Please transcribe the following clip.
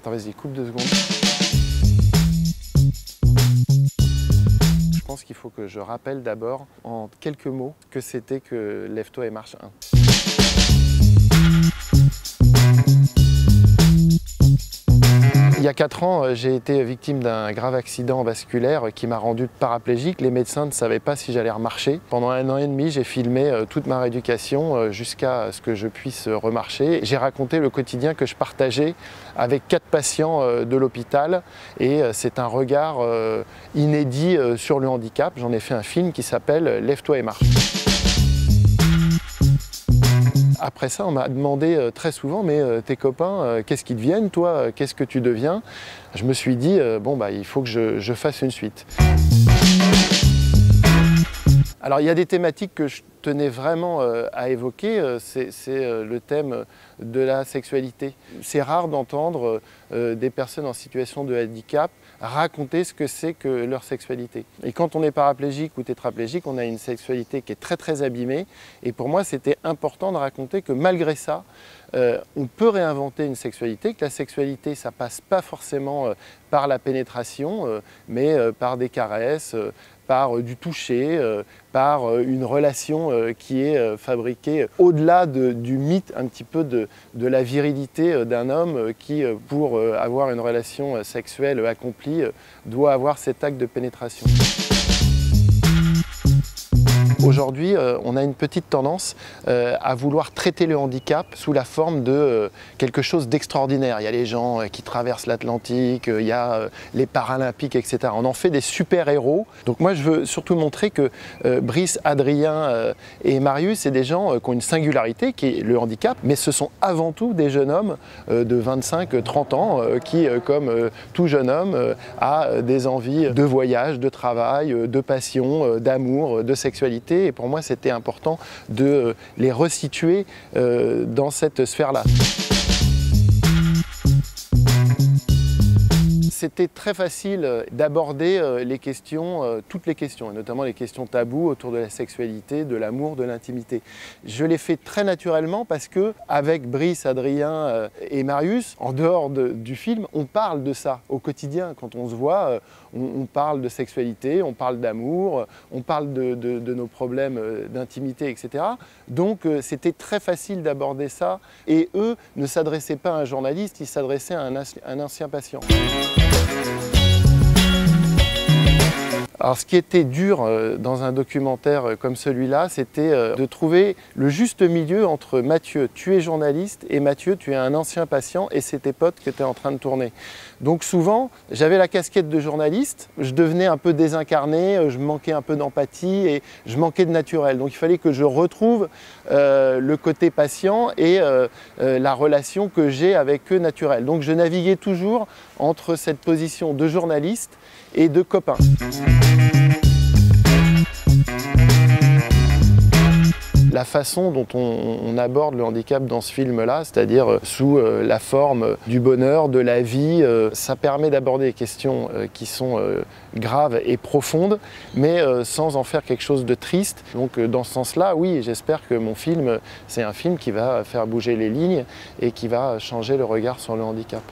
Attends, vas-y, coupe 2 secondes. Je pense qu'il faut que je rappelle d'abord en quelques mots que c'était que Lève-toi et marche 1. Il y a 4 ans, j'ai été victime d'un grave accident vasculaire qui m'a rendu paraplégique. Les médecins ne savaient pas si j'allais remarcher. Pendant 1 an et demi, j'ai filmé toute ma rééducation jusqu'à ce que je puisse remarcher. J'ai raconté le quotidien que je partageais avec 4 patients de l'hôpital et c'est un regard inédit sur le handicap. J'en ai fait un film qui s'appelle « Lève-toi et marche ». Après ça, on m'a demandé très souvent, mais tes copains, qu'est-ce qu'ils deviennent, toi, qu'est-ce que tu deviens? Je me suis dit, bon, bah, il faut que je fasse une suite. Alors, il y a des thématiques que je tenais vraiment à évoquer, c'est le thème de la sexualité. C'est rare d'entendre des personnes en situation de handicap raconter ce que c'est que leur sexualité. Et quand on est paraplégique ou tétraplégique, on a une sexualité qui est très très abîmée. Et pour moi, c'était important de raconter que malgré ça, on peut réinventer une sexualité, que la sexualité, ça passe pas forcément par la pénétration, mais par des caresses, par du toucher, par une relation qui est fabriquée au-delà du mythe un petit peu de la virilité d'un homme qui, pour avoir une relation sexuelle accomplie, doit avoir cet acte de pénétration. Aujourd'hui, on a une petite tendance à vouloir traiter le handicap sous la forme de quelque chose d'extraordinaire. Il y a les gens qui traversent l'Atlantique, il y a les Paralympiques, etc. On en fait des super-héros. Donc moi, je veux surtout montrer que Brice, Adrien et Marius, c'est des gens qui ont une singularité qui est le handicap, mais ce sont avant tout des jeunes hommes de 25-30 ans qui, comme tout jeune homme, a des envies de voyage, de travail, de passion, d'amour, de sexualité. Et pour moi, c'était important de les resituer dans cette sphère-là. C'était très facile d'aborder les questions, toutes les questions, et notamment les questions tabous autour de la sexualité, de l'amour, de l'intimité. Je l'ai fait très naturellement parce que, avec Brice, Adrien et Marius, en dehors du film, on parle de ça au quotidien. Quand on se voit, on parle de sexualité, on parle d'amour, on parle de nos problèmes d'intimité, etc. Donc c'était très facile d'aborder ça. Et eux ne s'adressaient pas à un journaliste, ils s'adressaient à un ancien patient. Alors ce qui était dur dans un documentaire comme celui-là, c'était de trouver le juste milieu entre Mathieu, tu es journaliste, et Mathieu, tu es un ancien patient et c'est tes potes que tu es en train de tourner. Donc souvent, j'avais la casquette de journaliste, je devenais un peu désincarné, je manquais un peu d'empathie et je manquais de naturel. Donc il fallait que je retrouve le côté patient et la relation que j'ai avec eux naturelle. Donc je naviguais toujours entre cette position de journaliste et de copain. La façon dont on aborde le handicap dans ce film-là, c'est-à-dire sous la forme du bonheur, de la vie, ça permet d'aborder des questions qui sont graves et profondes, mais sans en faire quelque chose de triste. Donc dans ce sens-là, oui, j'espère que mon film, c'est un film qui va faire bouger les lignes et qui va changer le regard sur le handicap.